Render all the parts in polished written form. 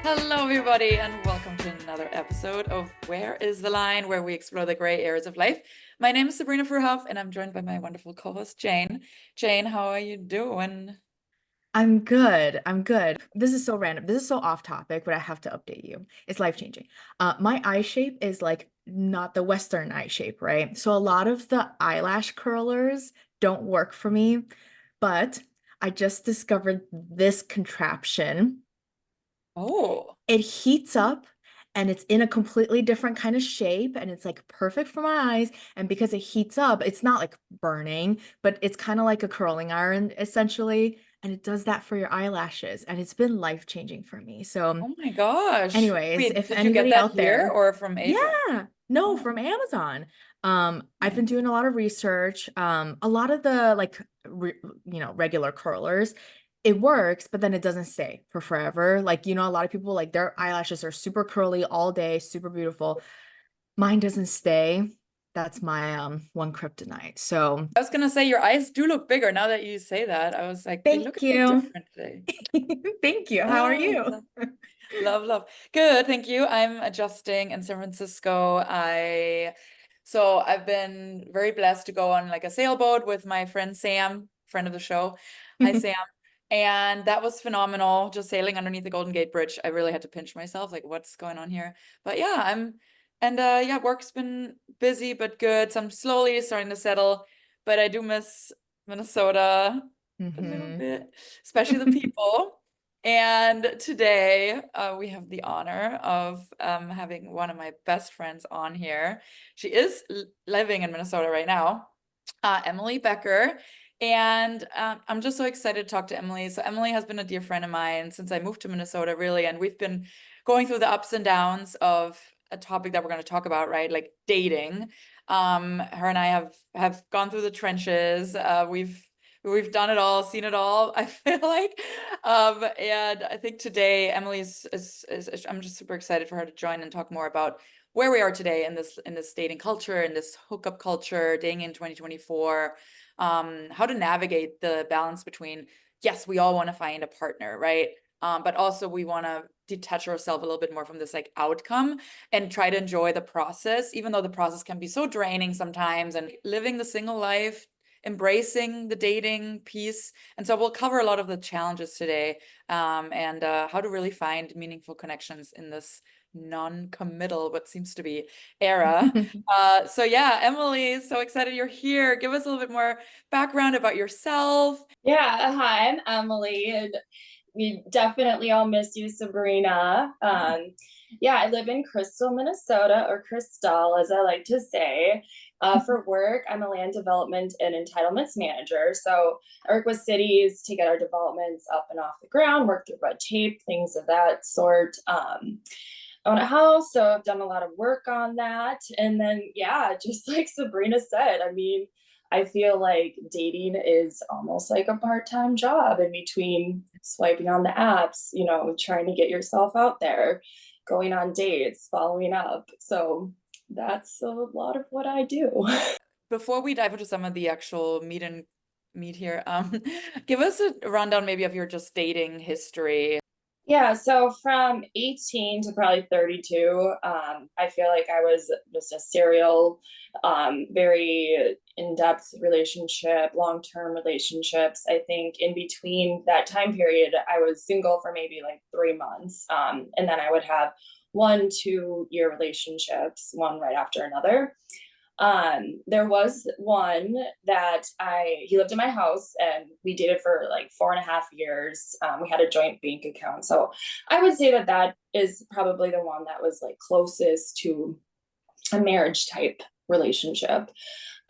Hello, everybody, and welcome to another episode of Where is the Line, where we explore the gray areas of life. My name is Sabrina, and I'm joined by my wonderful co-host, Jane. Jane, how are you doing? I'm good. I'm good. This is so random. This is so off topic, but I have to update you. It's life-changing. My eye shape is like not the Western eye shape, right? So a lot of the eyelash curlers don't work for me, but I just discovered this contraption. Oh, It heats up and it's in a completely different kind of shape and it's like perfect for my eyes. And because it heats up, it's not like burning, but it's kind of like a curling iron essentially. And it does that for your eyelashes. And it's been life-changing for me. So, oh my gosh. anyways, Wait, if did you get anybody that out here there, or from Asia? yeah, no, Oh, from Amazon. I've been nice. doing a lot of research. A lot of the like regular curlers, it works, but then it doesn't stay for forever. Like, a lot of people like their eyelashes are super curly all day, super beautiful. Mine doesn't stay. That's my one kryptonite. So I was gonna say your eyes do look bigger now that you say that. I was like, they look thank a bit you. different today. Thank you. How are you? Oh, love, love. Good, thank you. I'm adjusting in San Francisco. I've been very blessed to go on like a sailboat with my friend Sam, friend of the show. Hi, Sam. And that was phenomenal, just sailing underneath the Golden Gate Bridge. I really had to pinch myself, like, what's going on here? But yeah, work's been busy but good. So I'm slowly starting to settle, but I do miss Minnesota a little Hmm. bit, especially the people. And today, we have the honor of having one of my best friends on here. She is living in Minnesota right now, Emily Becker. And I'm just so excited to talk to Emily. So, Emily has been a dear friend of mine since I moved to Minnesota, really. And we've been going through the ups and downs of a topic that we're going to talk about, right? Like dating. Her and I have gone through the trenches. We've done it all, seen it all, I feel like. And I think today Emily I'm just super excited for her to join and talk more about where we are today in this dating culture, in this hookup culture, dating in 2024, how to navigate the balance between, yes, we all want to find a partner, right? But also we want to detach ourselves a little bit more from this like outcome and try to enjoy the process, even though the process can be so draining sometimes, and living the single life, embracing the dating piece. And so we'll cover a lot of the challenges today, and how to really find meaningful connections in this non-committal, what seems to be era. So yeah, Emily, so excited you're here. Give us a little bit more background about yourself. Yeah, hi, I'm Emily, and we definitely all miss you, Sabrina. Yeah, I live in Crystal, Minnesota, or Crystal, as I like to say. For work, I'm a land development and entitlements manager. So I work with cities to get our developments up and off the ground, work through red tape, things of that sort. Own a house, so I've done a lot of work on that. And then, yeah, just like Sabrina said, I mean, I feel like dating is almost like a part-time job in between swiping on the apps, trying to get yourself out there, going on dates, following up. So that's a lot of what I do. Before we dive into some of the actual meat here, give us a rundown maybe of your just dating history. Yeah, so from 18 to probably 32, I feel like I was just a serial, very in-depth relationship, long-term relationships. I think in between that time period, I was single for maybe like 3 months. And then I would have 1 2 year relationships, one right after another. There was one that he lived in my house and we dated for like 4.5 years. We had a joint bank account. So I would say that that is probably the one that was like closest to a marriage type relationship.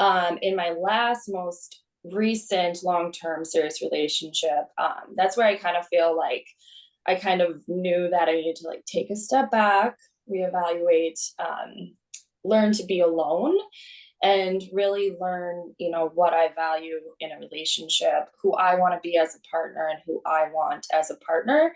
In my last most recent long-term serious relationship, that's where I kind of feel like I kind of knew that I needed to like take a step back, reevaluate, learn to be alone and really learn, what I value in a relationship, who I want to be as a partner and who I want as a partner.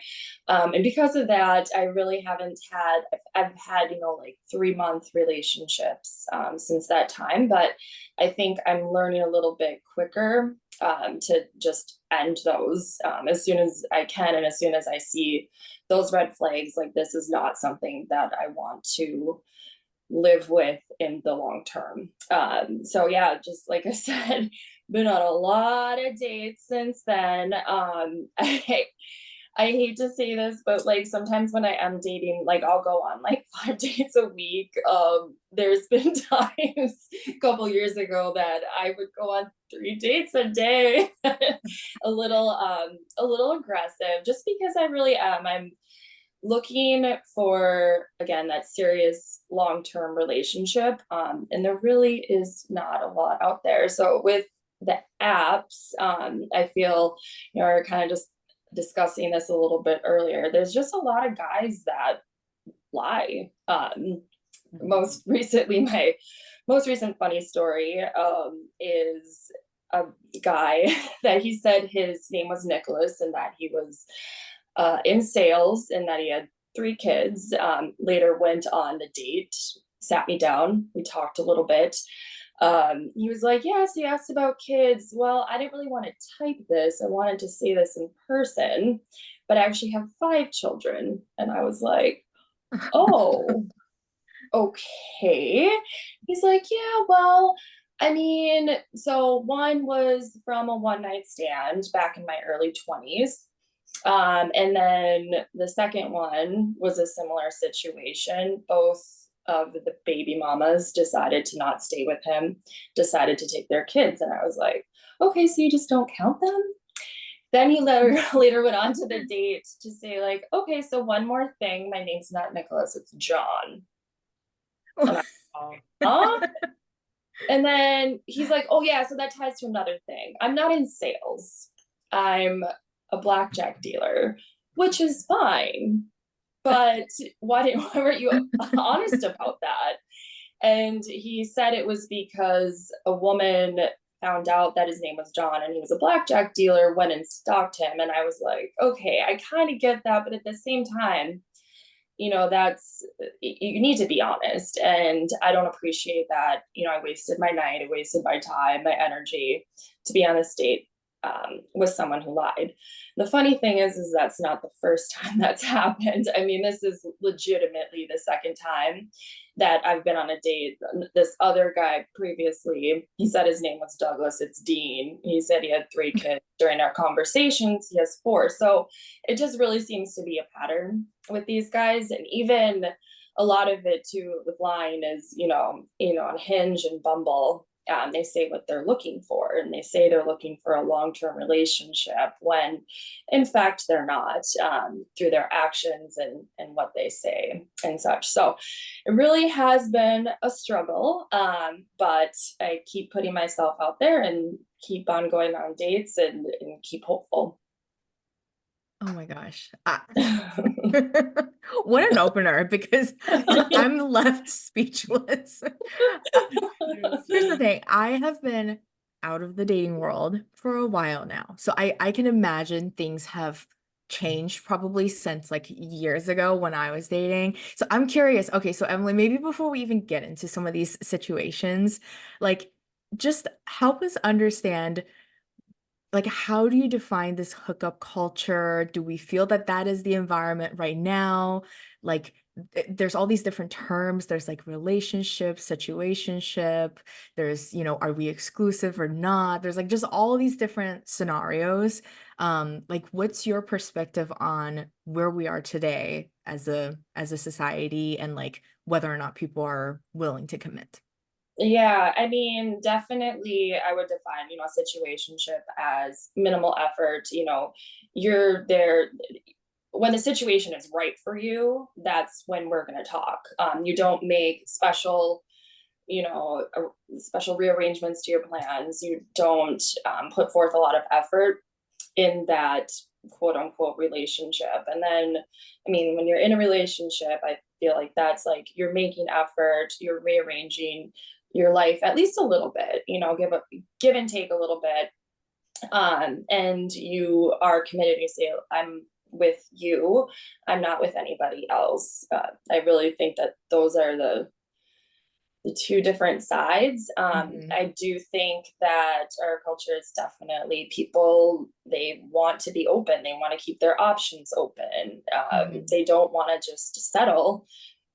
And because of that, I really haven't had, I've had, like 3 month relationships since that time, but I think I'm learning a little bit quicker to just end those as soon as I can, and as soon as I see those red flags, like this is not something that I want to live with in the long term. So yeah, just like I said, been on a lot of dates since then. I hate to say this, but like sometimes when I am dating, like I'll go on like 5 dates a week. There's been times a couple years ago that I would go on 3 dates a day. A little aggressive, just because I really am. I'm looking for, again, that serious long-term relationship, and there really is not a lot out there. So with the apps, I feel, we're kind of just discussing this a little bit earlier, there's just a lot of guys that lie. Most recently, my most recent funny story is a guy that he said his name was Nicholas and that he was in sales and that he had 3 kids. Later went on the date, sat me down, we talked a little bit. He was like, yes, he asked about kids. Well, I didn't really want to type this. I wanted to say this in person, but I actually have 5 children. And I was like, oh, okay. He's like, yeah, well, I mean, so one was from a one night stand back in my early 20s. And then the second one was a similar situation. Both of the baby mamas decided to not stay with him, decided to take their kids. And I was like, okay, so you just don't count them? Then he later went on to the date to say, like, okay, so one more thing. My name's not Nicholas, it's John. And I, huh? And then he's like, oh, yeah, so that ties to another thing. I'm not in sales. I'm a blackjack dealer, which is fine. But why weren't you honest about that? And he said it was because a woman found out that his name was John and he was a blackjack dealer, went and stalked him. And I was like, okay, I kind of get that. But at the same time, that's, you need to be honest. And I don't appreciate that. I wasted my night, I wasted my time, my energy to be on a date with someone who lied. The funny thing is that's not the first time that's happened. I mean, this is legitimately the second time that I've been on a date. This other guy previously, he said his name was Douglas, it's Dean. He said he had 3 kids. During our conversations, he has 4. So it just really seems to be a pattern with these guys. And even a lot of it too with lying is, on Hinge and Bumble, they say what they're looking for, and they say they're looking for a long-term relationship when in fact they're not, through their actions and what they say and such. So it really has been a struggle, but I keep putting myself out there and keep on going on dates and keep hopeful. Oh my gosh. What an opener, because I'm left speechless. Here's the thing. I have been out of the dating world for a while now. So I can imagine things have changed probably since like years ago when I was dating. So I'm curious. Okay, so Emily, maybe before we even get into some of these situations, like just help us understand, like, how do you define this hookup culture? Do we feel that that is the environment right now? Like, there's all these different terms. There's like relationship, situationship. There's, are we exclusive or not? There's like just all these different scenarios. Like, what's your perspective on where we are today as a society, and like whether or not people are willing to commit? Yeah, I mean, definitely I would define, a situationship as minimal effort. You're there when the situation is right for you, that's when we're going to talk. You don't make special rearrangements to your plans. You don't put forth a lot of effort in that quote unquote relationship. And then, I mean, when you're in a relationship, I feel like that's like you're making effort, you're rearranging your life at least a little bit, give and take a little bit. And you are committed. You say, I'm with you, I'm not with anybody else. I really think that those are the two different sides. Mhm. I do think that our culture is definitely people, they want to be open, they want to keep their options open. Mhm. They don't want to just settle.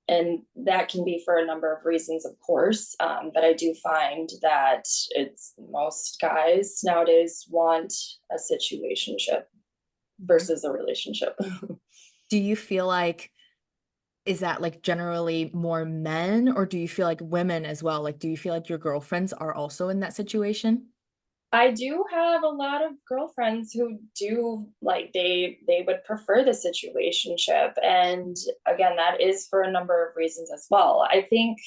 And that can be for a number of reasons, of course. But I do find that it's most guys nowadays want a situationship Mhm. versus a relationship. Do you feel like is that like generally more men, or do you feel like women as well? Like, do you feel like your girlfriends are also in that situation? I do have a lot of girlfriends who do like they would prefer the situationship, and again that is for a number of reasons as well. I think,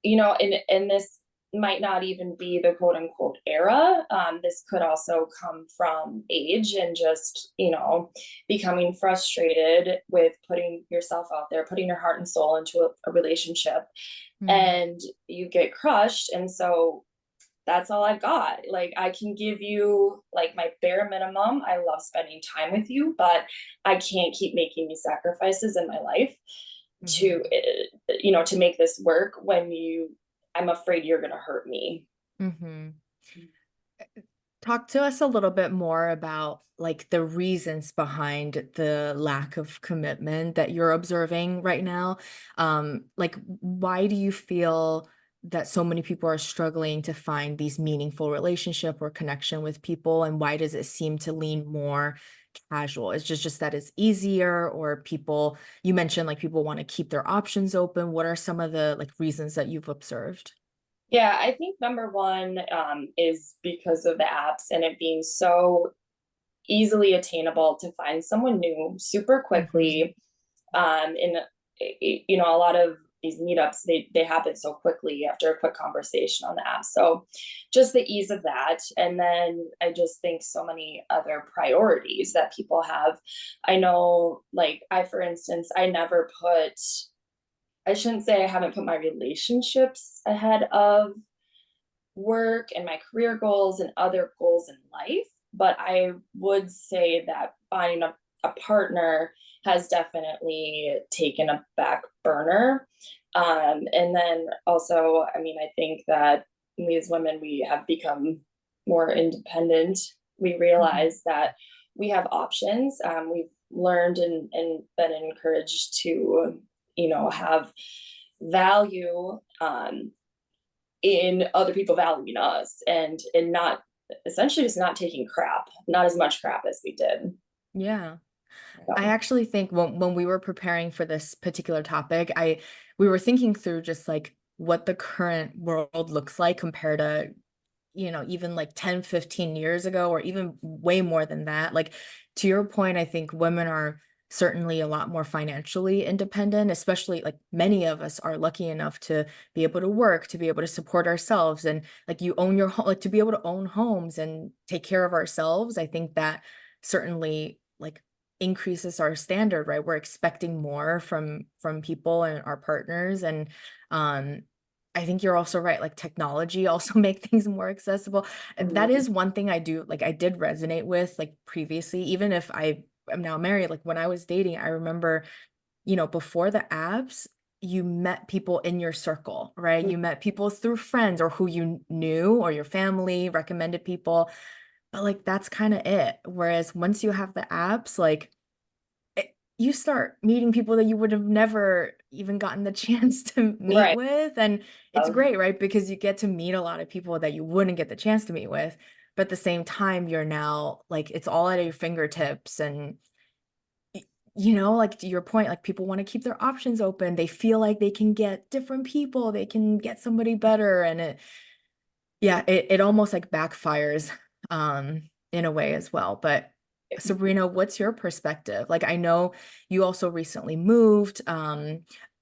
you know, in this might not even be the quote unquote era. This could also come from age and just, you know, becoming frustrated with putting yourself out there, putting your heart and soul into a relationship, Mm. and you get crushed. And so that's all I've got. Like, I can give you like my bare minimum. I love spending time with you, but I can't keep making these sacrifices in my life to, Mhm. you know, to make this work when I'm afraid you're going to hurt me. Mhm. Talk to us a little bit more about like the reasons behind the lack of commitment that you're observing right now. Like why do you feel that so many people are struggling to find these meaningful relationship or connection with people, and why does it seem to lean more casual? It's just that it's easier, or people, you mentioned like people want to keep their options open. What are some of the like reasons that you've observed? Yeah, I think number one is because of the apps and it being so easily attainable to find someone new super Mhm. quickly. And you know, a lot of these meetups, they happen so quickly after a quick conversation on the app. So just the ease of that, and then I just think so many other priorities that people have. I know, like, I, for instance, I shouldn't say I haven't put my relationships ahead of work and my career goals and other goals in life. But I would say that finding a partner has definitely taken a back burner. And then also, I mean, I think that we as women, we have become more independent. We Mhm. realize that we have options. We've learned and been encouraged to, you know, have value in other people valuing us, and not essentially just not taking crap, not as much crap as we did. Yeah. I Yeah. actually think when we were preparing for this particular topic, I we were thinking through just like what the current world looks like compared to, even like 10, 15 years ago, or even way more than that. Like to your point, I think women are certainly a lot more financially independent, especially like many of us are lucky enough to be able to work, to be able to support ourselves, and like you own your home, like to be able to own homes and take care of ourselves. I think that certainly like increases our standard, right? We're expecting more from people and our partners. And um I think you're also right, like technology also make things more accessible. And that Mhm. is one thing I do, like I did resonate with like previously, even if I am now married, like when I was dating, I remember, before the apps, you met people in your circle, right? You met people through friends or who you knew, or your family recommended people, but like that's kind of it. Whereas once you have the apps, like you start meeting people that you would have never even gotten the chance to meet Right. with. And it's Um, great, right? Because you get to meet a lot of people that you wouldn't get the chance to meet with. But at the same time, you're now like, it's all at your fingertips. And, y- like to your point, like people want to keep their options open. They feel like they can get different people, they can get somebody better. And yeah, it almost like backfires in a way as well. But Sabrina, what's your perspective? Like I know you also recently moved.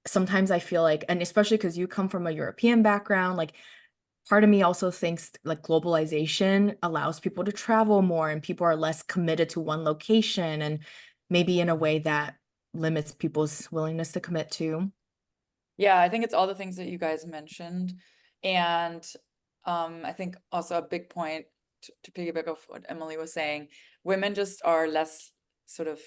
Sometimes I feel like, and especially because you come from a European background, like part of me also thinks like globalization allows people to travel more, and people are less committed to one location, and maybe in a way that limits people's willingness to commit to. Yeah, I think it's all the things that you guys mentioned. And I think also a big point to piggyback off what Emily was saying, women just are less sort of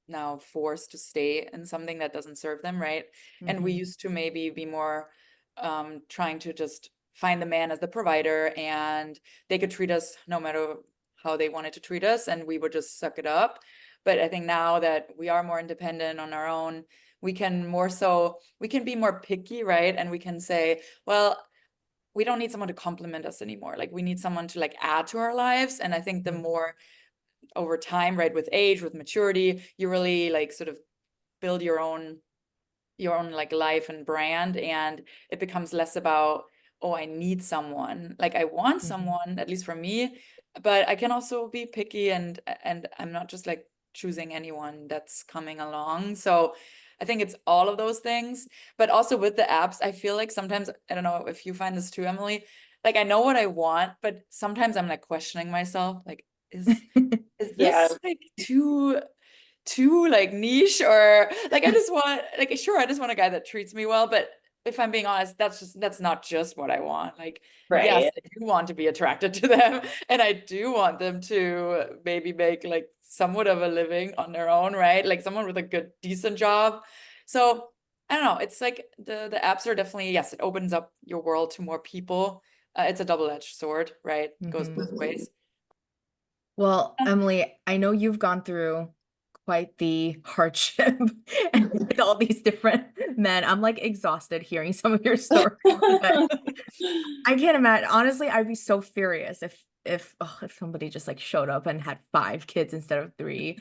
now forced to stay in something that doesn't serve them, right? And we Hmm. used to maybe be more trying to just find the man as the provider, and they could treat us no matter how they wanted to treat us, and we would just suck it up. But I think now that we are more independent on our own, we can be more picky, right? And we can say, well, we don't need someone to compliment us anymore. Like, we need someone to like add to our lives. And I think the more over time, right, with age, with maturity, you really like sort of build your own like life and brand, and it becomes less about, oh, I need someone, like I want someone, at least for me, but I can also be picky, and I'm not just like choosing anyone that's coming along. So I think it's all of those things. But also with the apps, I feel like sometimes, I don't know if you find this too, Emily, like I know what I want, but sometimes I'm like questioning myself, like, is Yeah. this like too like niche, or like I just want, like, sure, I just want a guy that treats me well, but if I'm being honest, that's not just what I want. Like, yes, Right. I do want to be attracted to them, and I do want them to maybe make like somewhat of a living on their own, right? Like someone with a good, decent job. So I don't know. It's like the apps are definitely, yes, it opens up your world to more people. It's a double-edged sword, right? It goes both ways. Well, Emily, I know you've gone through quite the hardship with all these different men. I'm like exhausted hearing some of your stories, but I can't imagine. Honestly, I'd be so furious if somebody just like showed up and had 5 kids instead of 3.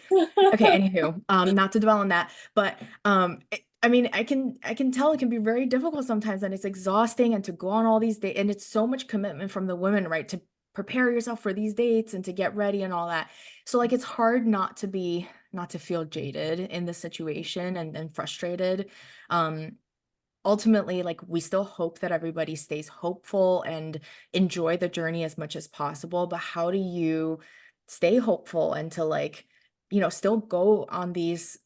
Okay, anywho, not to dwell on that, but I mean, I can tell it can be very difficult sometimes, and it's exhausting, and to go on all these dates, and it's so much commitment from the women, right? To prepare yourself for these dates and to get ready and all that. So like it's hard not to feel jaded in the situation and frustrated. Um, Ultimately, like we still hope that everybody stays hopeful and enjoy the journey as much as possible, but how do you stay hopeful and to like, still go on these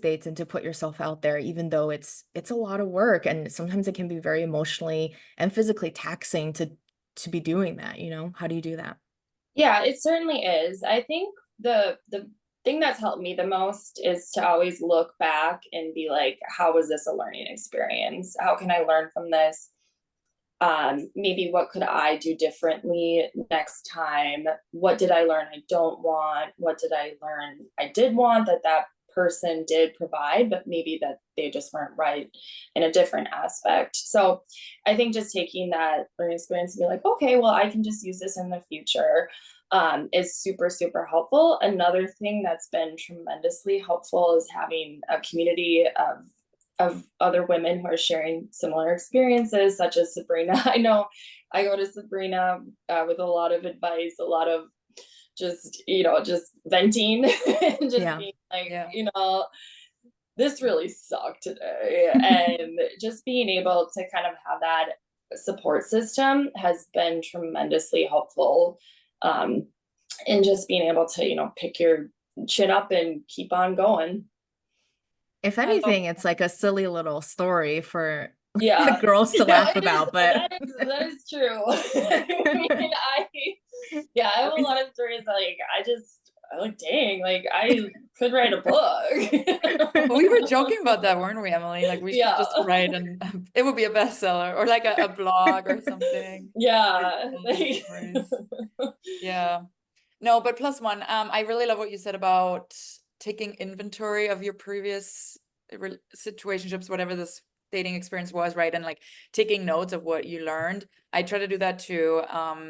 dates and to put yourself out there, even though it's a lot of work, and sometimes it can be very emotionally and physically taxing to be doing that, how do you do that? Yeah, it certainly is. I think the thing that's helped me the most is to always look back and be like, how was this a learning experience? How can I learn from this? Maybe what could I do differently next time? What did I learn I don't want? What did I learn I did want that that person did provide, but maybe that they just weren't right in a different aspect. So I think just taking that learning experience and be like, okay, well, I can just use this in the future, is super, super helpful. Another thing that's been tremendously helpful is having a community of other women who are sharing similar experiences, such as Sabrina. I know I go to Sabrina with a lot of advice, a lot of just venting and just Yeah. being like, Yeah. this really sucked today. And just being able to kind of have that support system has been tremendously helpful. And just being able to, pick your chin up and keep on going. If I love anything, it's like a silly little story for the Yeah. girls to laugh It is, about, but that is true. I mean, yeah, I have a lot of stories that, like, I like, dang, like I could write a book. We were joking about that, weren't we, Emily? Like we should Yeah. just write, and it would be a bestseller, or like a blog or something. Yeah. All these stories. Yeah. No, but plus one, I really love what you said about taking inventory of your previous situationships, whatever this dating experience was, right? And like taking notes of what you learned. I try to do that too.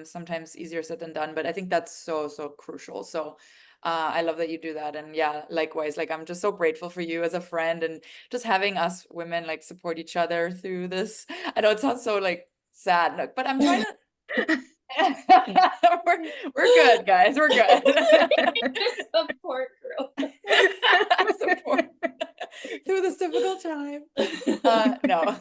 Sometimes easier said than done, but I think that's so, so crucial. So I love that you do that. And yeah, likewise, like I'm just so grateful for you as a friend, and just having us women like support each other through this. I know it sounds so like sad, look, but I'm trying to we're good, guys. We're good. Support group. Support through this difficult time. No,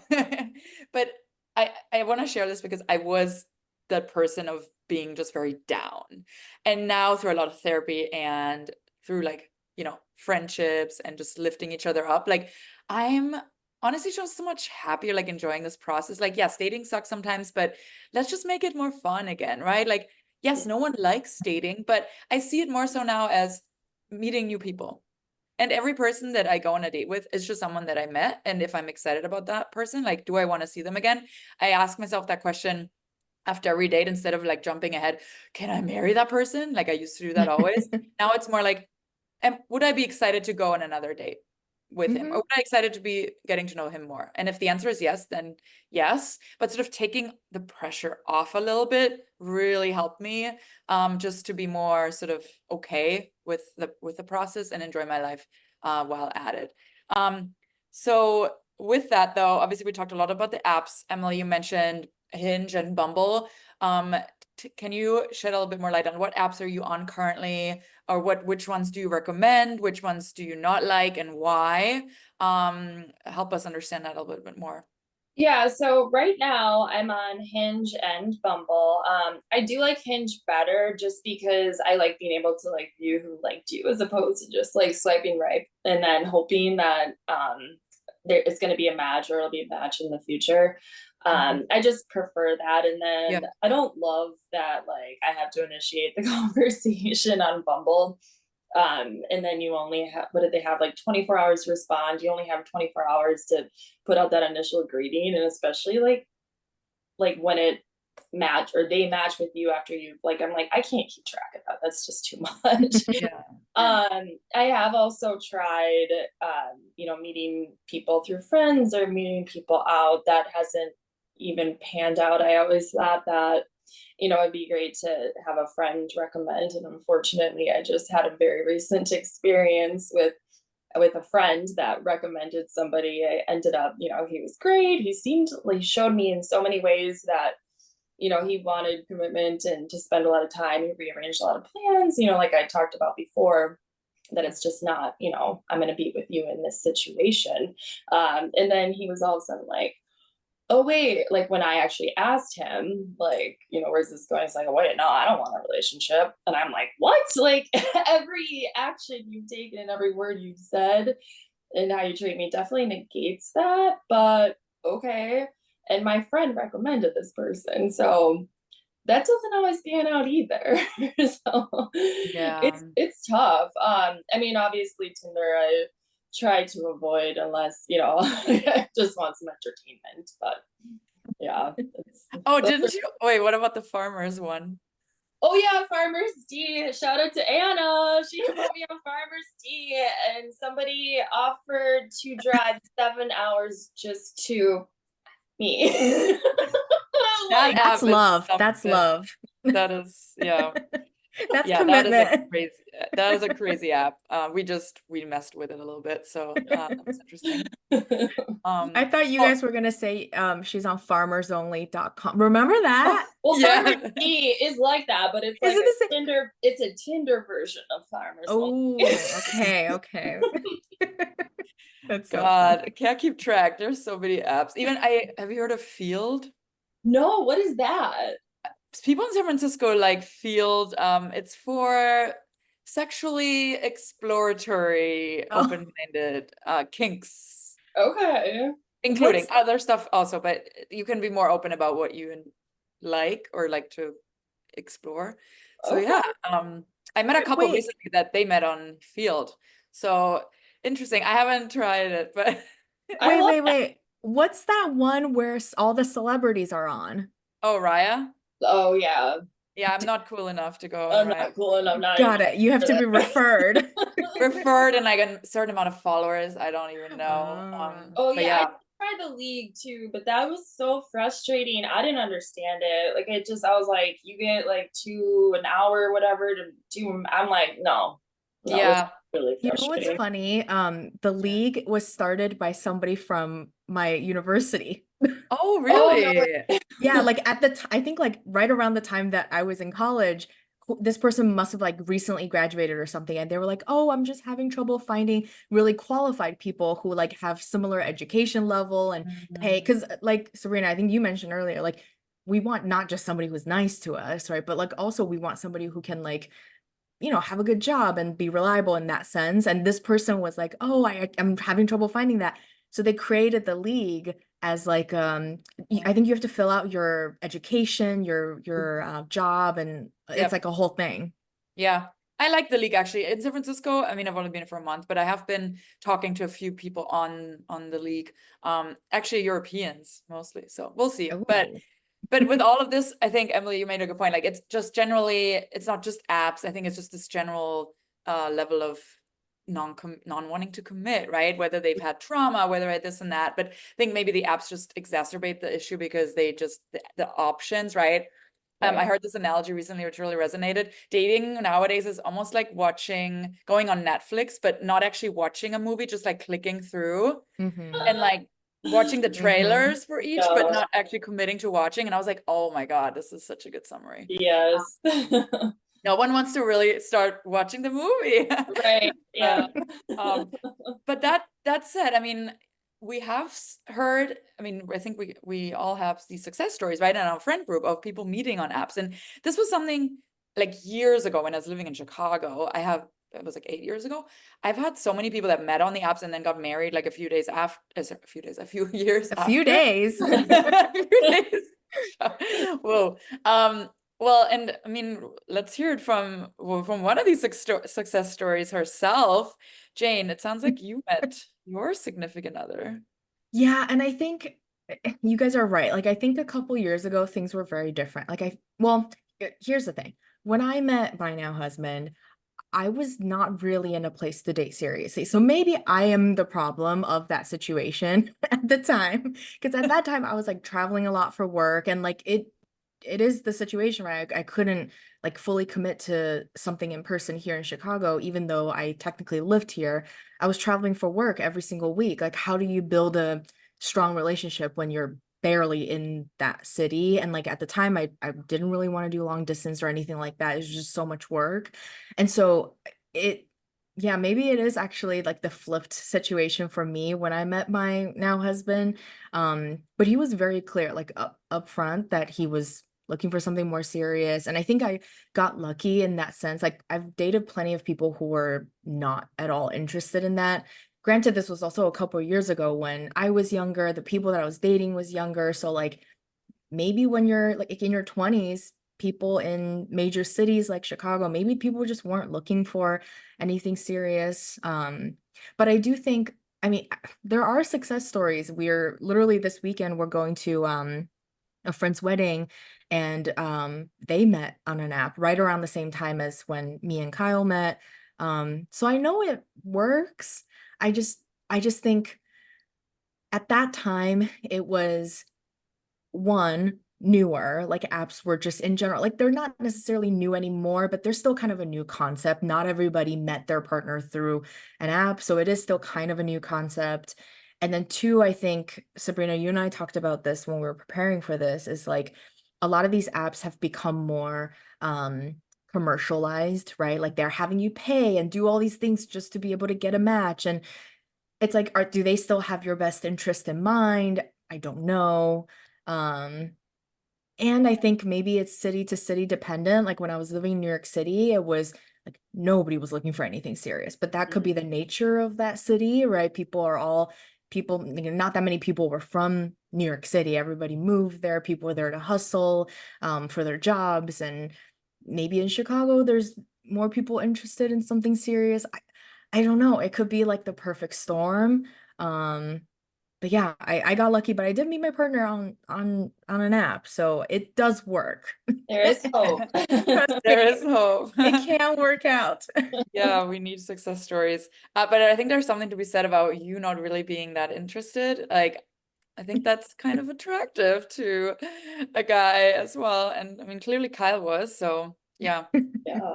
but I want to share this because I was the person of being just very down, and now through a lot of therapy and through like friendships and just lifting each other up, like I'm honestly just so much happier, like enjoying this process. Like yes, dating sucks sometimes, but let's just make it more fun again, right? Like yes, no one likes dating, but I see it more so now as meeting new people. And every person that I go on a date with is just someone that I met. And if I'm excited about that person, like, do I want to see them again? I ask myself that question after every date instead of like jumping ahead. Can I marry that person? Like I used to do that always. Now it's more like, would I be excited to go on another date with him? Or would I excited to be getting to know him more? And if the answer is yes, then yes. But sort of taking the pressure off a little bit really helped me, just to be more sort of okay with the process and enjoy my life while at it. So with that though, obviously we talked a lot about the apps. Emily, you mentioned Hinge and Bumble. Can you shed a little bit more light on what apps are you on currently, or which ones do you recommend? Which ones do you not like, and why? Help us understand that a little bit more. Yeah, so right now I'm on Hinge and Bumble. I do like Hinge better just because I like being able to like view who liked you as opposed to just like swiping right and then hoping that there is going to be a match or it'll be a match in the future. I just prefer that. And then I don't love that like I have to initiate the conversation on Bumble. And then you only have, what did they have, like 24 hours to respond? You only have 24 hours to put out that initial greeting. And especially like when it match or they match with you after you, like, I'm like, I can't keep track of that. That's just too much. Yeah. I have also tried meeting people through friends or meeting people out. That hasn't even panned out. I always thought that it'd be great to have a friend recommend. And unfortunately, I just had a very recent experience with a friend that recommended somebody. I ended up, he was great. He seemed like showed me in so many ways that, he wanted commitment and to spend a lot of time. He rearranged a lot of plans, like I talked about before, that it's just not, I'm going to be with you in this situation. And then he was all of a sudden like, oh wait, like when I actually asked him, like, where's this going? It's like, oh wait, no, I don't want a relationship. And I'm like, what? Like every action you've taken and every word you've said and how you treat me definitely negates that. But okay. And my friend recommended this person. So that doesn't always pan out either. So Yeah. it's tough. I mean, obviously Tinder I try to avoid unless, I just want some entertainment. But yeah. Oh, didn't you? Wait, what about the farmers one? Oh yeah, Farmer's D. Shout out to Anna. She put me on Farmer's D, and somebody offered to drive 7 hours just to me. That That's app is love. That's something. love. That is, yeah. That's Yeah, commitment. that is a crazy app. We messed with it a little bit, so that was interesting. I thought you guys were gonna say she's on farmersonly.com. Remember that? Well, Yeah. Farmer's D is like that, but it's like Is it the a Tinder. It's a Tinder version of Farmer's Only. Oh, okay. That's so God, funny. I can't keep track. There's so many apps. Even have you heard of Field? No, what is that? People in San Francisco like Field. It's for sexually exploratory, Oh, open-minded kinks, Okay. including What's other stuff also, but you can be more open about what you like or like to explore. So okay? yeah, I met a couple wait, recently that they met on Field. So interesting. I haven't tried it, but I love. wait. What's that one where all the celebrities are on? oh, Raya. Oh yeah, Yeah, I'm not cool enough to go on I'm Raya. not cool, and I'm not even Got it. You have for to be that. referred. Referred and like a certain amount of followers. I don't even know. Oh But yeah, I yeah. tried the league too, but that was so frustrating. I didn't understand it. Like I was like, you get like an hour, whatever, to do. I'm like, no, it's Yeah. really You know what's frustrating. funny? The league was started by somebody from my university. Oh, Oh no, really? Yeah, like at the I think like right around the time that I was in college, this person must have like recently graduated or something, and they were like, "Oh, I'm just having trouble finding really qualified people who like have similar education level and pay." Mhm. Because like Sabrina, I think you mentioned earlier, like we want not just somebody who's nice to us, right? But like also we want somebody who can like have a good job and be reliable in that sense. And this person was like, oh, I'm having trouble finding that. So they created the league as like, I think you have to fill out your education, your job, and it's Yep. like a whole thing. Yeah. I like the league actually in San Francisco. I mean, I've only been for a month, but I have been talking to a few people on the league. Actually Europeans mostly. So we'll see. Oh. But with all of this, I think Emily, you made a good point. Like it's just generally, it's not just apps. I think it's just this general level of non wanting to commit, right? Whether they've had trauma, whether this and that. But I think maybe the apps just exacerbate the issue because they just the options, right? I heard this analogy recently, which really resonated. Dating nowadays is almost like going on Netflix, but not actually watching a movie, just like clicking through and like watching the trailers for each, but not actually committing to watching. And I was like, oh my God, this is such a good summary. Yes. No one wants to really start watching the movie. Right. Yeah. But that said, I mean, we have heard, I mean, I think we all have these success stories, right? In our friend group of people meeting on apps. And this was something like years ago when I was living in Chicago. It was like 8 years ago. I've had so many people that met on the apps and then got married like a few years A few after. days. A few days. Whoa. Well, and I mean, let's hear it from one of these success stories herself. Jane, it sounds like you met your significant other. Yeah, and I think you guys are right. Like I think a couple years ago things were very different. Well, here's the thing. When I met my now husband, I was not really in a place to date seriously. So maybe I am the problem of that situation at the time. Because at that time I was like traveling a lot for work and like it is the situation where I couldn't like fully commit to something in person here in Chicago, even though I technically lived here. I was traveling for work every single week. Like, how do you build a strong relationship when you're barely in that city? And like at the time, I didn't really want to do long distance or anything like that. It was just so much work. And so it, yeah, maybe it is actually like the flipped situation for me when I met my now husband. But he was very clear, like up front, that he was looking for something more serious. And I think I got lucky in that sense. Like I've dated plenty of people who were not at all interested in that. Granted, this was also a couple of years ago when I was younger, the people that I was dating was younger. So like maybe when you're like in your 20s, people in major cities like Chicago, maybe people just weren't looking for anything serious. But I do think, I mean, there are success stories. We're literally this weekend, we're going to a friend's wedding and they met on an app right around the same time as when me and Kyle met. So I know it works. I just I just think at that time it was one newer, like apps were just in general, like they're not necessarily new anymore, but they're still kind of a new concept. Not everybody met their partner through an app, so it is still kind of a new concept. And then two, I think Sabrina, you and I talked about this when we were preparing for this, is like a lot of these apps have become more commercialized, right? Like they're having you pay and do all these things just to be able to get a match. And it's like, do they still have your best interest in mind? I don't know. Um, and I think maybe it's city to city dependent. Like when I was living in New York City, it was like nobody was looking for anything serious, but that could be the nature of that city, right? People, not that many people were from New York City. Everybody moved there. People were there to hustle for their jobs. And maybe in Chicago, there's more people interested in something serious. I don't know. It could be like the perfect storm. Um, but yeah, I got lucky, but I did meet my partner on an app, so it does work. There is hope. Trust There me, is hope. it can work out. Yeah, we need success stories. But I think there's something to be said about you not really being that interested. Like, I think that's kind of attractive to a guy as well. And I mean, clearly Kyle was, so yeah. Yeah.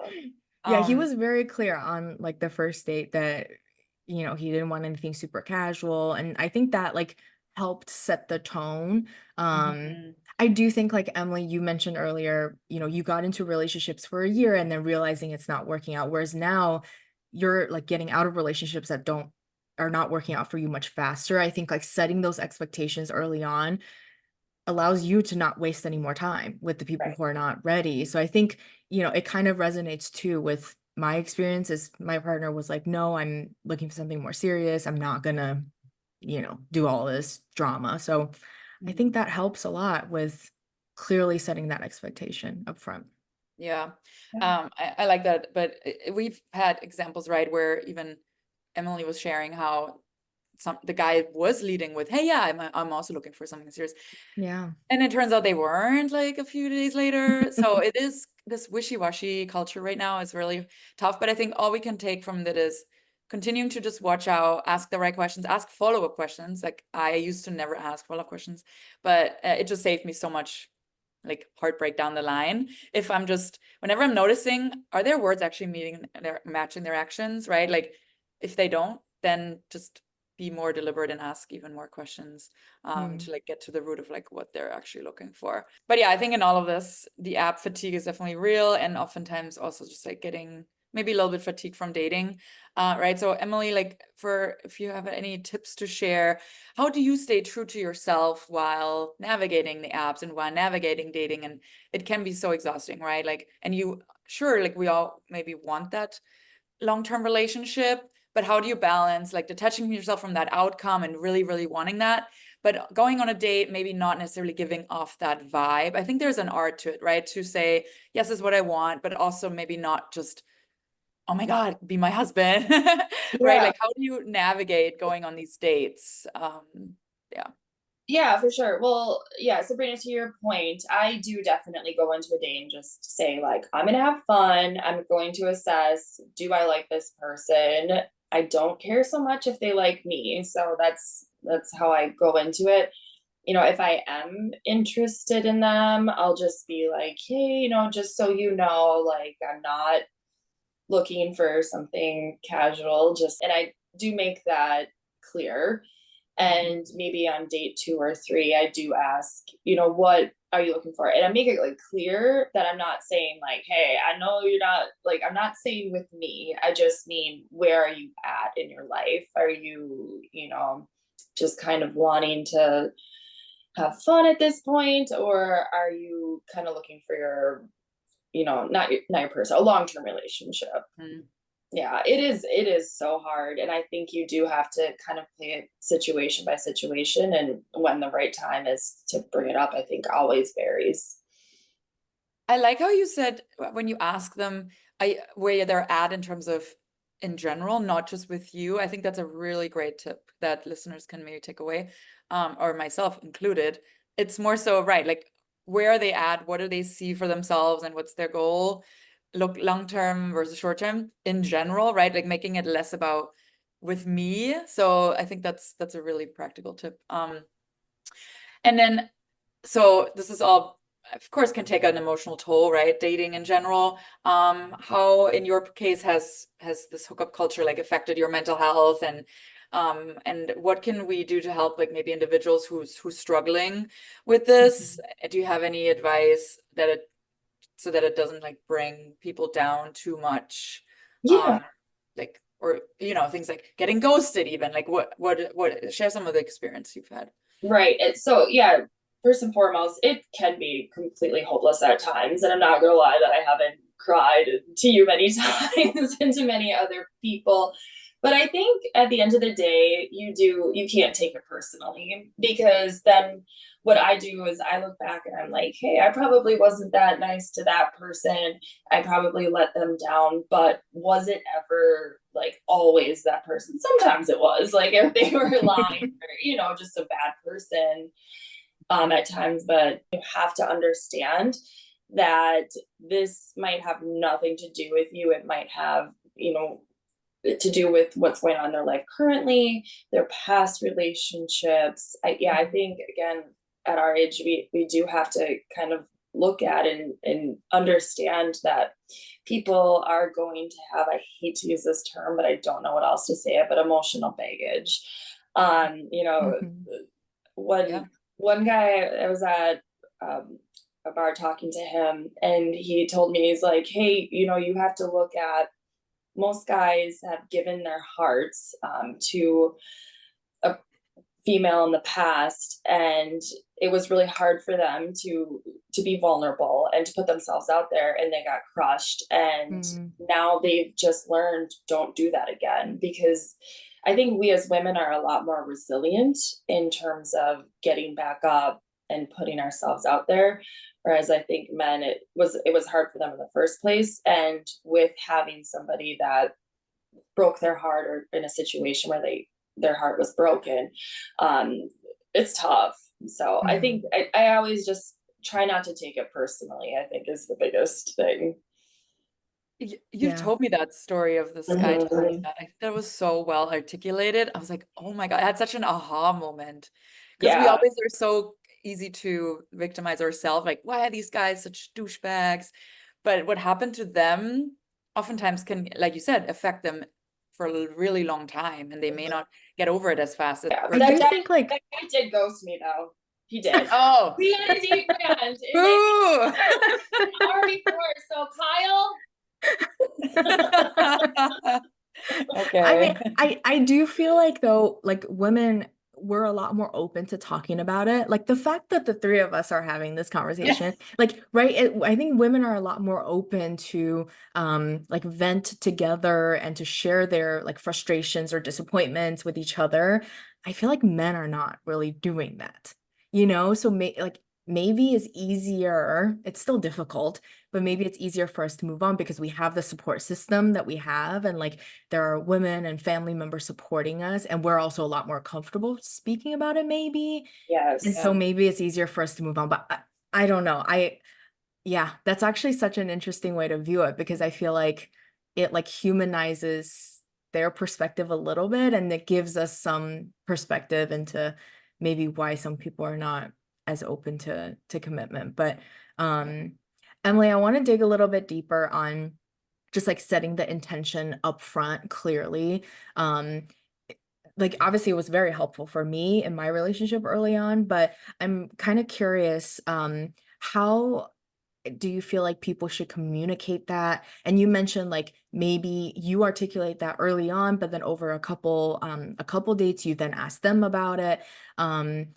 Yeah, he Um, was very clear on like the first date that, he didn't want anything super casual. And I think that like helped set the tone. mhm. I do think like Emily, you mentioned earlier, you got into relationships for a year and then realizing it's not working out. Whereas now you're like getting out of relationships that are not working out for you much faster. I think like setting those expectations early on allows you to not waste any more time with the people Right. who are not ready. So I think, it kind of resonates too with my experience as my partner was like, no, I'm looking for something more serious. I'm not gonna, do all this drama. So I think that helps a lot with clearly setting that expectation up front. Yeah. Yeah. I like that, but we've had examples, right, where even Emily was sharing how the guy was leading with, "Hey, yeah, I'm also looking for something serious." Yeah. And it turns out they weren't, like, a few days later. So it is this wishy-washy culture right now is really tough. But I think all we can take from that is continuing to just watch out, ask the right questions, ask follow-up questions. Like, I used to never ask follow-up questions, but it just saved me so much, like, heartbreak down the line. If I'm just, whenever I'm noticing, are their words actually matching their actions, right? Like, if they don't, then just be more deliberate and ask even more questions to like get to the root of like what they're actually looking for. But yeah, I think in all of this, the app fatigue is definitely real, and oftentimes also just like getting maybe a little bit fatigued from dating, right? So Emily, like, for if you have any tips to share, how do you stay true to yourself while navigating the apps and while navigating dating? And it can be so exhausting, right? Like, and you, sure, like we all maybe want that long-term relationship, but how do you balance like detaching yourself from that outcome and really, really wanting that, but going on a date, maybe not necessarily giving off that vibe? I think there's an art to it, right? To say, yes, this is what I want, but also maybe not just, oh my God, be my husband, right? Yeah. Like, how do you navigate going on these dates? Yeah. Yeah, for sure. Well, yeah, Sabrina, to your point, I do definitely go into a day and just say, like, I'm gonna have fun. I'm going to assess, do I like this person? I don't care so much if they like me. So that's how I go into it. If I am interested in them, I'll just be like, hey, just so you know, like, I'm not looking for something casual, just, and I do make that clear. And maybe on date 2 or 3, I do ask, what are you looking for? And I make it like clear that I'm not saying like, hey, I know you're not, like, I'm not saying with me. I just mean, where are you at in your life? Are you, just kind of wanting to have fun at this point, or are you kind of looking for your, not your person, a long-term relationship? Mm. Yeah, it is so hard, and I think you do have to kind of play it situation by situation, and when the right time is to bring it up, I think always varies. I like how you said when you ask them where they're at in terms of in general, not just with you. I think that's a really great tip that listeners can maybe take away, or myself included. It's more so, right, like, where are they at? What do they see for themselves and what's their goal? Look, long term versus short term in general, right? Like making it less about with me. So I think that's a really practical tip. And then, so this is all, of course, can take an emotional toll, right? Dating in general. How, in your case, has this hookup culture like affected your mental health, and what can we do to help, like, maybe individuals who's struggling with this? Do you have any advice that it so that it doesn't like bring people down too much? Yeah. Um, like, or things like getting ghosted, even, like, what share some of the experience you've had. Right. So yeah, first and foremost, it can be completely hopeless at times, and I'm not gonna lie that I haven't cried to you many times and to many other people. But I think at the end of the day, you can't take it personally, because then what I do is I look back and I'm like, hey, I probably wasn't that nice to that person. I probably let them down, but was it ever like always that person? Sometimes it was, like, if they were lying or, just a bad person at times. But you have to understand that this might have nothing to do with you. It might have, to do with what's going on in their life currently, their past relationships. I think, again, at our age, we do have to kind of look at and understand that people are going to have, I hate to use this term, but I don't know what else to say it, but emotional baggage. Mhm. Yeah. One guy, I was at a bar talking to him, and he told me, he's like, hey, you have to look at, most guys have given their hearts to a female in the past, and it was really hard for them to be vulnerable and to put themselves out there, and they got crushed, and Mm. now they've just learned, don't do that again. Because I think we as women are a lot more resilient in terms of getting back up, and putting ourselves out there. Whereas I think men, it was hard for them in the first place. And with having somebody that broke their heart, or in a situation where their heart was broken, it's tough. So I think I always just try not to take it personally, I think, is the biggest thing. You've told me that story of this guy telling you Mhm. that. I think that was so well articulated. I was like, oh my God, I had such an aha moment. Because we Yeah, always are so easy to victimize ourselves. Like, why are these guys such douchebags? But what happened to them oftentimes can, like you said, affect them for a really long time, and they may not get over it as fast as yeah. I we're do That think like guy did ghost me though. He did. Oh, We had a date planned boo! an hour before. So Kyle. I mean, Okay. I do feel like though, like women, we're a lot more open to talking about it. Like the fact that the three of us are having this Yeah. conversation, like, right, I think women are a lot more open to like vent together and to share their like frustrations or disappointments with each other. I feel like men are not really doing that, you know? So like maybe it's easier, it's still difficult, but maybe it's easier for us to move on because we have the support system that we have, and like there are women and family members supporting us, and we're also a lot more comfortable speaking about it maybe. And Yes. so Yeah. maybe it's easier for us to move on. But I don't know. Yeah, that's actually such an interesting way to view it because I feel like it like humanizes their perspective a little bit, and it gives us some perspective into maybe why some people are not as open to commitment. But um Emily, I want to dig a little bit deeper on just like setting the intention up front clearly. Um, like obviously it was very helpful for me in my relationship early on, but I'm kind of curious, how do you feel like people should communicate that? And you mentioned like maybe you articulate that early on, but then over a couple dates, you then ask them about it. Um,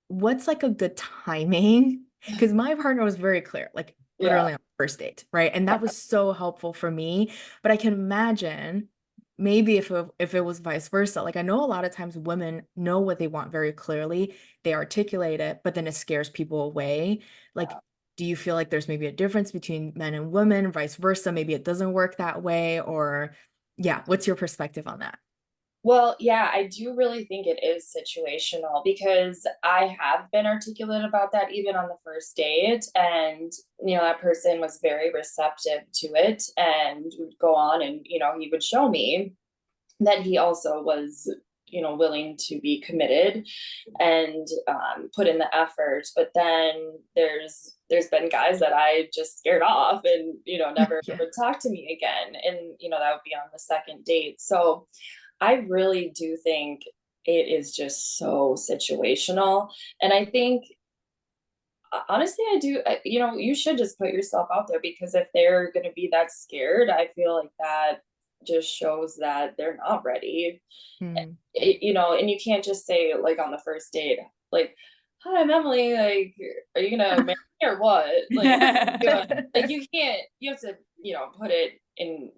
what's like a good timing? Because my partner was very clear, like Yeah. literally on the first date, right? And that was so helpful for me. But I can imagine maybe if it was vice versa. Like I know a lot of times women know what they want very clearly, they articulate it, but then it scares people away. Like, do you feel like there's maybe a difference between men and women, vice versa? Maybe it doesn't work that way, or yeah, what's your perspective on that? Well, yeah, I do really think it is situational because I have been articulate about that even on the first date. And, that person was very receptive to it and would go on and, he would show me that he also was, willing to be committed and put in the effort. But then there's been guys that I just scared off and, never Yeah. would talk to me again. And, that would be on the second date. So, I really do think it is just so situational. And I think, honestly, I do, you should just put yourself out there because if they're going to be that scared, I feel like that just shows that they're not ready. Hmm. And you can't just say, like, on the first date, like, hi, I'm Emily, like, are you going to marry me or what? Like, like, you can't, you have to, put it in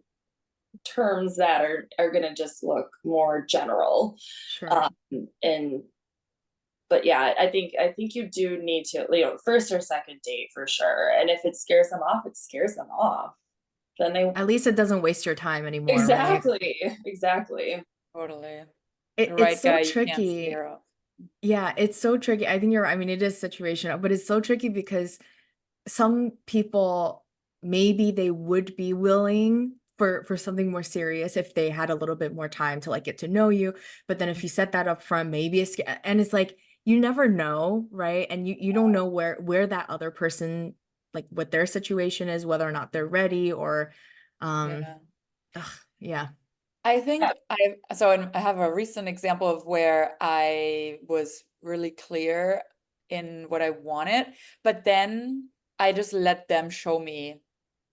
terms that are going to just look more general. Sure. um and but yeah, I think you do need to, first or second date for sure, and if it scares them off, it scares them off, then they At least it doesn't waste your time anymore, right? exactly. Totally. The It's right so guy you can't tricky. scare off. Yeah, it's so tricky. I think you're right. I mean, it is situational, but it's so tricky because some people maybe they would be willing for something more serious if they had a little bit more time to like get to know you. But then if you set that up front, maybe and it's like you never know, right? And you don't know where that other person, like what their situation is, whether or not they're ready or um Yeah. ugh, yeah. I think I have a recent example of where I was really clear in what I wanted, but then I just let them show me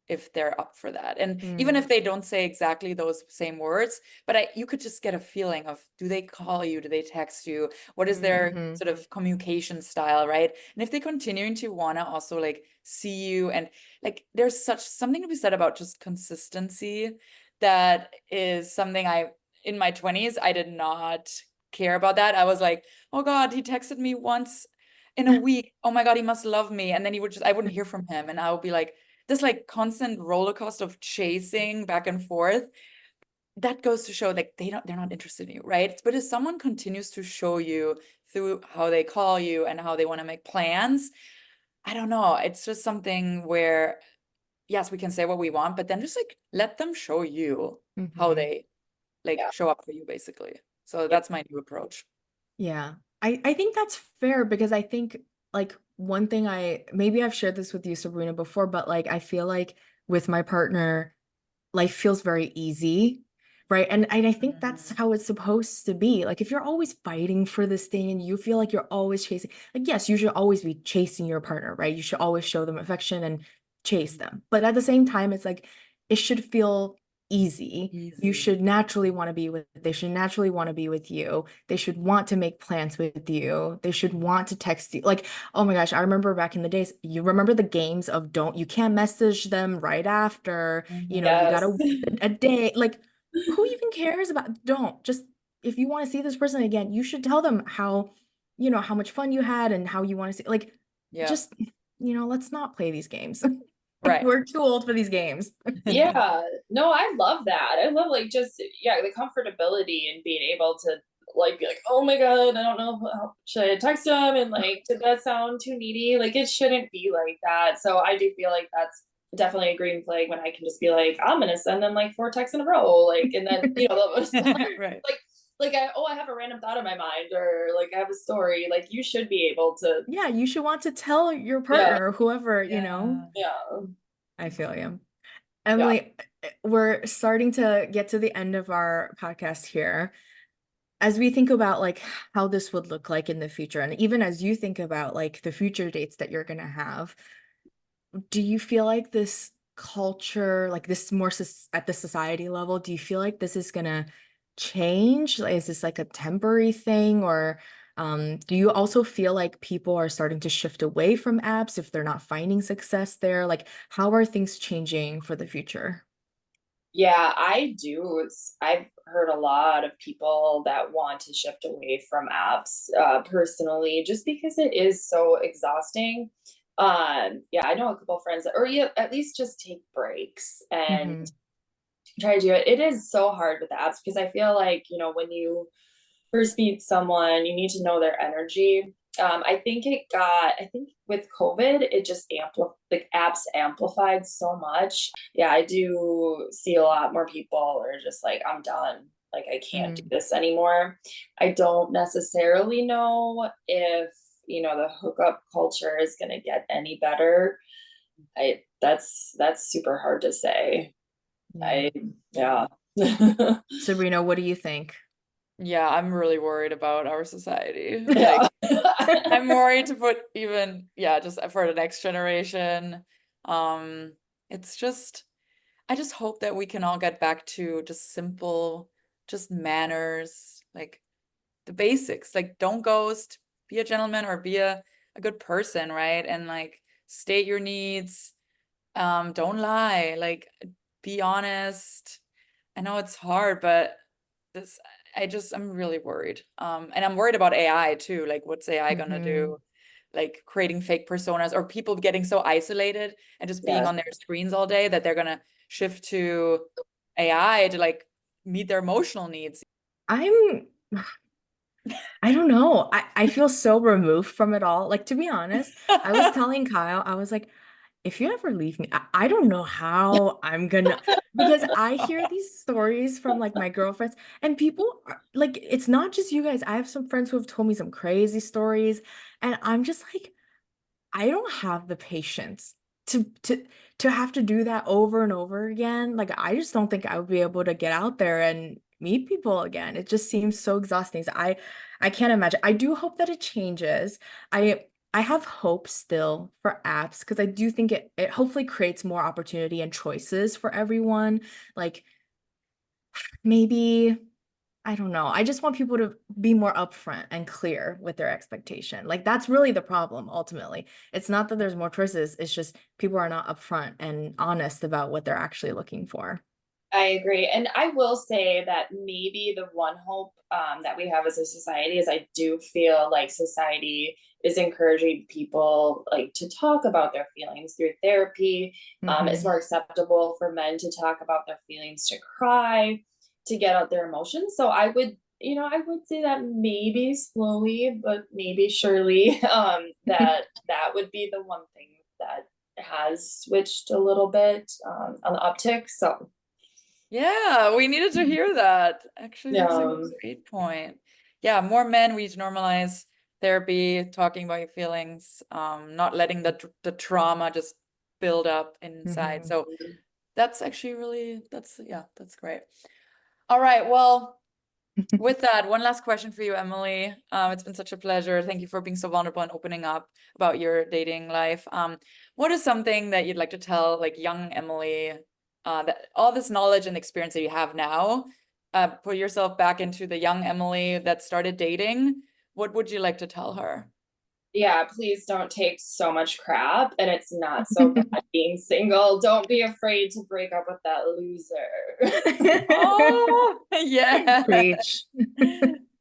if they're up for that. And even Mm, if they don't say exactly those same words, but you could just get a feeling of, do they call you? Do they text you? What is their mhm. sort of communication style, right? And if they continuing to wanna also like see you, and like there's such something to be said about just consistency. That is something in my 20s, I did not care about that. I was like, oh God, he texted me once in a week, oh my God, he must love me. And then I wouldn't hear from him. And I would be like, this like constant roller coaster of chasing back and forth. That goes to show like they're not interested in you, right? But if someone continues to show you through how they call you and how they want to make plans, I don't know. It's just something where, yes, we can say what we want, but then just like let them show you how Mhm. they like Yeah. show up for you, basically. So Yeah. that's my new approach. Yeah. I think that's fair because I think like one thing maybe I've shared this with you, Sabrina, before, but like I feel like with my partner, life feels very easy, right? And I think that's Mhm. how it's supposed to be. Like if you're always fighting for this thing and you feel like you're always chasing, like yes, you should always be chasing your partner, right? You should always show them affection and chase them. But at the same time, it's like it should feel easy. You Easy. should naturally want to be with, they should naturally want to be with you. They should want to make plans with you. They should want to text you. Like, oh my gosh, I remember back in the days, you remember the games of you can't message them right after, you Mhm. gotta Yes. wait a day. Like, who even cares about, don't just, if you want to see this person again, you should tell them how, how much fun you had and how you want to see, like, Yeah. just, let's not play these games. Right. We're too old for these games. Yeah, no, I love that. I love like just yeah, the comfortability and being able to like be like, oh my God, I don't know, should I text him? And like, did that sound too needy? Like, it shouldn't be like that. So I do feel like that's definitely a green flag when I can just be like, I'm gonna send them like 4 texts in a row, like, and then they'll respond Right. like I have a random thought in my mind, or like I have a story. Like, you should be able to, Yeah, you should want to tell your yeah, partner or whoever, Yeah. yeah, I feel you. yeah. Emily, we're starting to get to the end of our podcast here. As we think about like how this would look like in the future, and even as you think about like the future dates that you're gonna have, do you feel like this culture, like this more at the society level, do you feel like this is gonna change? Like, is this like a temporary thing, or do you also feel like people are starting to shift away from apps if they're not finding success there? Like, how are things changing for the future? Yeah, I do. I've heard a lot of people that want to shift away from apps, personally, just because it is so exhausting. Yeah, I know a couple friends that, or yeah, at least just take breaks and Mm-hmm. try to do it. It is so hard with the apps because I feel like, when you first meet someone, you need to know their energy. I think with COVID, it just the apps amplified so much. Yeah, I do see a lot more people are just like, I'm done. Like, I can't do this anymore. I don't necessarily know if, the hookup culture is going to get any better. That's super hard to say. Yeah. I, yeah. Sabrina, what do you think? Yeah, I'm really worried about our society. Yeah. Like, I'm worried to put even, yeah, just for the next generation. Um, it's just, I just hope that we can all get back to just simple, just manners, like the basics. Like, don't ghost, be a gentleman or be a good person, right? And like state your needs. Don't lie, like be honest. I know it's hard, but this I'm really worried. And I'm worried about AI too. Like, what's AI gonna Mm-hmm. do? Like creating fake personas or people getting so isolated and just being Yeah. on their screens all day that they're gonna shift to AI to like meet their emotional needs. I'm I don't know. I feel so removed from it all. Like, to be honest, I was telling Kyle, I was like, if you ever leave me, I don't know how I'm gonna, because I hear these stories from like my girlfriends, and people are, like, it's not just you guys. I have some friends who have told me some crazy stories, and I'm just like, I don't have the patience to to to have to do that over and over again. Like, I just don't think I would be able to get out there and meet people again. It just seems so exhausting. So I can't imagine. I do hope that it changes. I have hope still for apps because I do think it hopefully creates more opportunity and choices for everyone. Like, maybe I don't know. I just want people to be more upfront and clear with their expectation. Like, that's really the problem ultimately. It's not that there's more choices, it's just people are not upfront and honest about what they're actually looking for. I agree. And I will say that maybe the one hope that we have as a society is I do feel like society is encouraging people like to talk about their feelings through therapy. It's Mhm. more acceptable for men to talk about their feelings, to cry, to get out their emotions. So I would, I would say that maybe slowly, but maybe surely, that would be the one thing that has switched a little bit on the uptick. So Yeah, we needed to hear that. Actually, that's a yeah. great point. Yeah, more men, we need to normalize therapy, talking about your feelings, not letting the trauma just build up inside. Mhm. So that's actually really, that's great. All right, well, with that, one last question for you, Emily. It's been such a pleasure. Thank you for being so vulnerable and opening up about your dating life. What is something that you'd like to tell like young Emily, that all this knowledge and experience that you have now, put yourself back into the young Emily that started dating? What would you like to tell her? Yeah, please don't take so much crap, and it's not so bad being single. Don't be afraid to break up with that loser. Oh, yeah. Preach.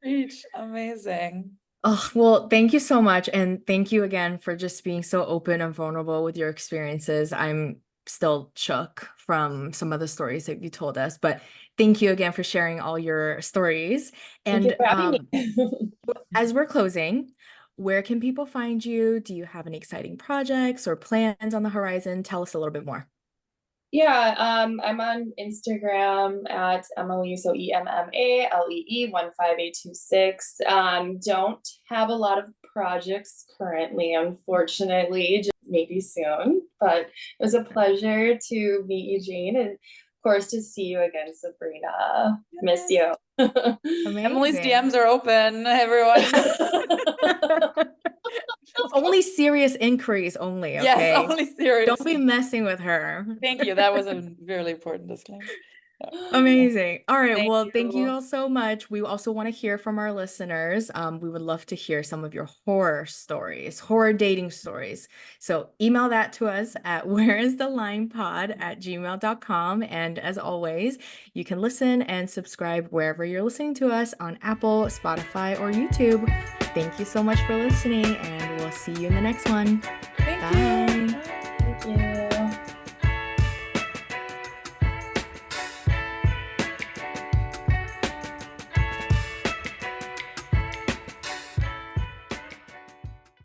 Preach. Amazing. Oh, well, thank you so much. And thank you again for just being so open and vulnerable with your experiences. I'm still shook from some of the stories that you told us, but thank you again for sharing all your stories. Thank you And for having me. as we're closing, where can people find you? Do you have any exciting projects or plans on the horizon? Tell us a little bit more. Yeah, I'm on Instagram at Emily, so EMMALEE 15826. Don't have a lot of projects currently, unfortunately, just maybe soon. But it was a pleasure to meet you, Jane, and of course to see you again, Sabrina. Miss you. Emily's Amazing. DMs are open, everyone. Only serious inquiries only, Yes, okay? only Don't serious. be messing with her. Thank you. That was a really important disclaimer. Yeah. Amazing. All right. Thank Well, thank you you. all so much. We also want to hear from our listeners. We would love to hear some of your horror stories, horror dating stories. So email that to us at whereisthelinepod@gmail.com. And as always, you can listen and subscribe wherever you're listening to us on Apple, Spotify, or YouTube. Thank you so much for listening, and we'll see you in the next one. Thank Bye. you.